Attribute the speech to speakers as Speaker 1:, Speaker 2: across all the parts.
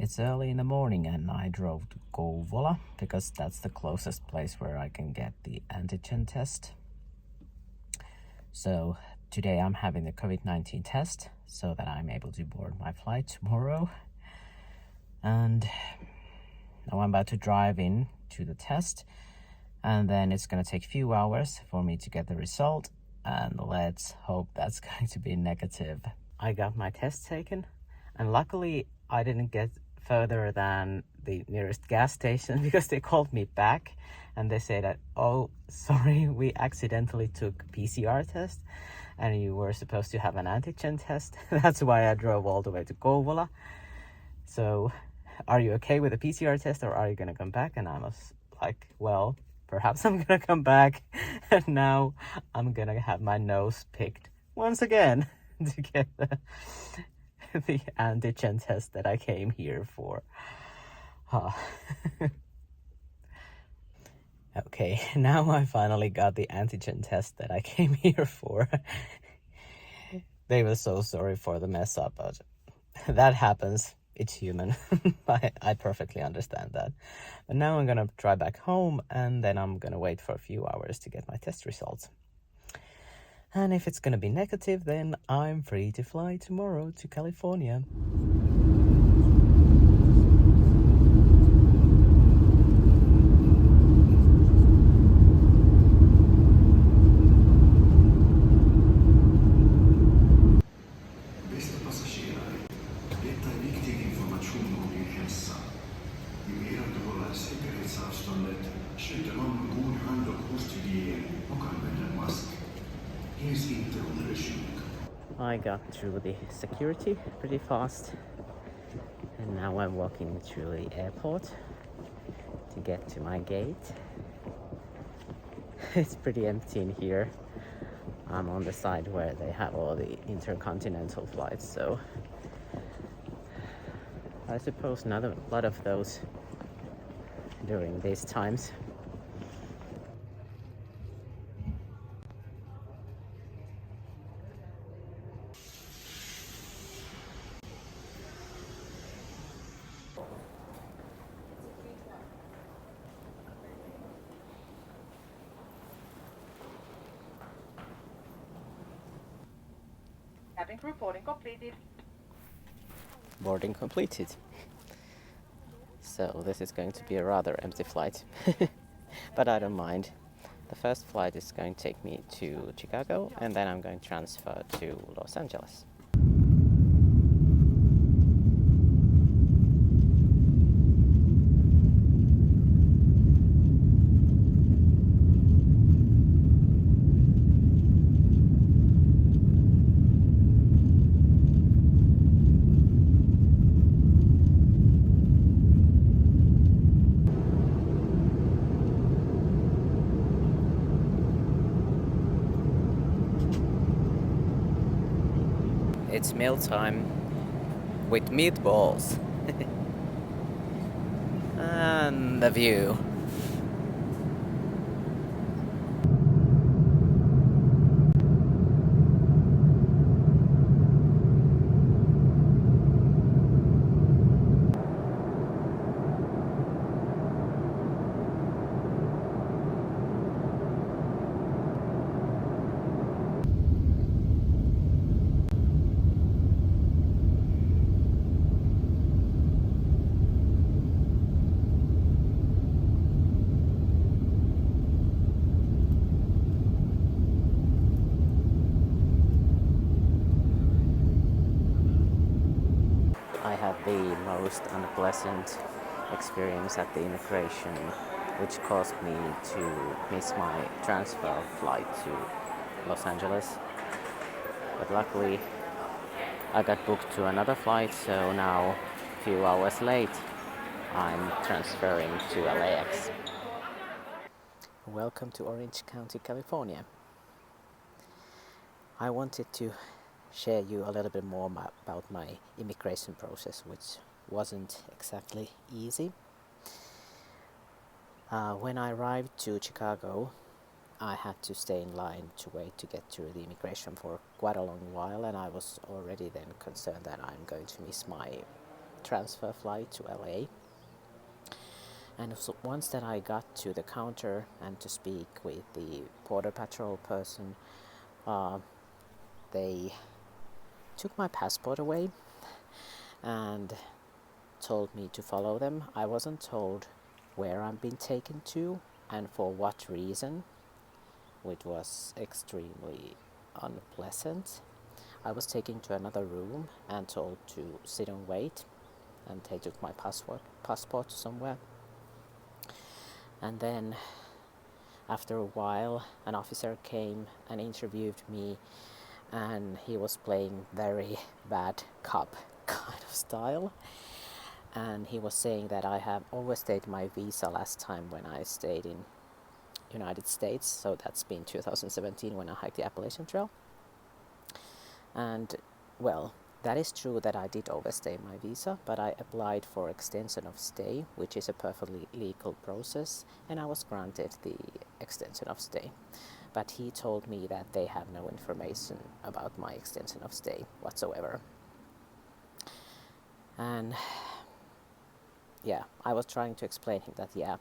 Speaker 1: It's early in the morning and I drove to Kouvola because that's the closest place where I can get the antigen test. So today I'm having the COVID-19 test so that I'm able to board my flight tomorrow. And now I'm about to drive in to the test, and then it's going to take a few hours for me to get the result, and let's hope that's going to be negative. I got my test taken, and luckily I didn't get further than the nearest gas station because they called me back and they said that, oh, sorry, we accidentally took PCR test and you were supposed to have an antigen test. That's why I drove all the way to Kouvola. So are you okay with a PCR test or are you going to come back? And I was like, well, perhaps I'm going to come back. And now I'm going to have my nose picked once again to get the antigen test that I came here for. Okay, now I finally got the antigen test that I came here for. They were so sorry for the mess up, but that happens. It's human. I perfectly understand that. But now I'm gonna drive back home and then I'm gonna wait for a few hours to get my test results. And if it's gonna be negative, then I'm free to fly tomorrow to California. I got through the security pretty fast, and now I'm walking through the airport to get to my gate. It's pretty empty in here. I'm on the side where they have all the intercontinental flights, so I suppose not a lot of those during these times.
Speaker 2: Cabin crew boarding completed.
Speaker 1: Boarding completed. So this is going to be a rather empty flight, but I don't mind. The first flight is going to take me to Chicago, and then I'm going to transfer to Los Angeles. It's mealtime with meatballs and the view. I had the most unpleasant experience at the immigration, which caused me to miss my transfer flight to Los Angeles. But luckily, I got booked to another flight, so now, a few hours late, I'm transferring to LAX. Welcome to Orange County, California. I wanted to share you a little bit more about my immigration process, which wasn't exactly easy. When I arrived to Chicago, I had to stay in line to wait to get through the immigration for quite a long while, and I was already then concerned that I'm going to miss my transfer flight to LA. And so once that I got to the counter and to speak with the border patrol person, they took my passport away and told me to follow them. I wasn't told where I'm being taken to and for what reason, which was extremely unpleasant. I was taken to another room and told to sit and wait, and they took my passport somewhere. And then after a while, an officer came and interviewed me, and he was playing very bad cop kind of style. And he was saying that I have overstayed my visa last time when I stayed in United States, so that's been 2017 when I hiked the Appalachian Trail. And well, that is true that I did overstay my visa, but I applied for extension of stay, which is a perfectly legal process, and I was granted the extension of stay. But he told me that they have no information about my extension of stay whatsoever. And yeah, I was trying to explain him that yeah,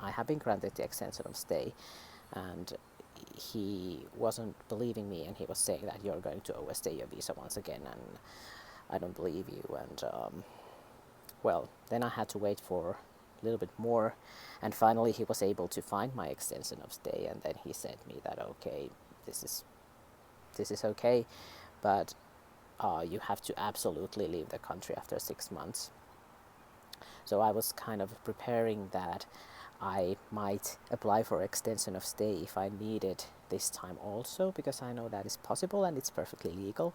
Speaker 1: I have been granted the extension of stay, and he wasn't believing me, and he was saying that you're going to overstay your visa once again, and I don't believe you. And well, then I had to wait for a little bit more, and finally he was able to find my extension of stay, and then he said me that okay, this is okay, but you have to absolutely leave the country after 6 months. So I was kind of preparing that I might apply for extension of stay if I need it this time also, because I know that is possible and it's perfectly legal.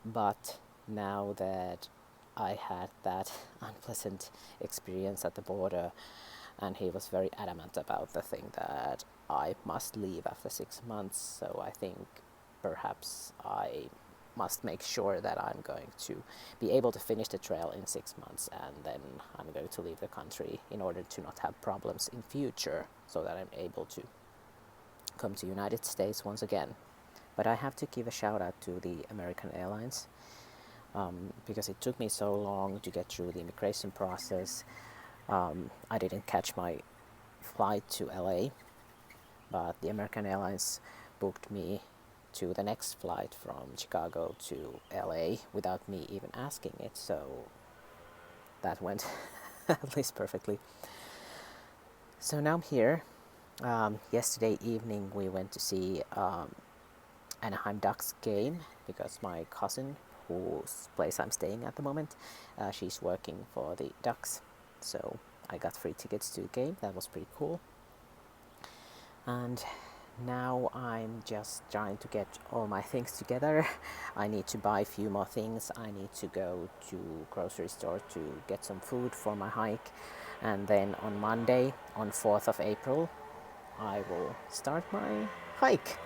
Speaker 1: But now that I had that unpleasant experience at the border, and he was very adamant about the thing that I must leave after 6 months, so I think perhaps I must make sure that I'm going to be able to finish the trail in 6 months, and then I'm going to leave the country in order to not have problems in future, so that I'm able to come to United States once again. But I have to give a shout out to the American Airlines, because it took me so long to get through the immigration process. I didn't catch my flight to LA, but the American Airlines booked me to the next flight from Chicago to LA without me even asking it, so that went at least perfectly. So now I'm here. Yesterday evening we went to see Anaheim Ducks game, because my cousin, whose place I'm staying at the moment, she's working for the Ducks, so I got free tickets to the game. That was pretty cool. And now I'm just trying to get all my things together. I need to buy a few more things. I need to go to grocery store to get some food for my hike, and then on Monday, on 4th of April, I will start my hike.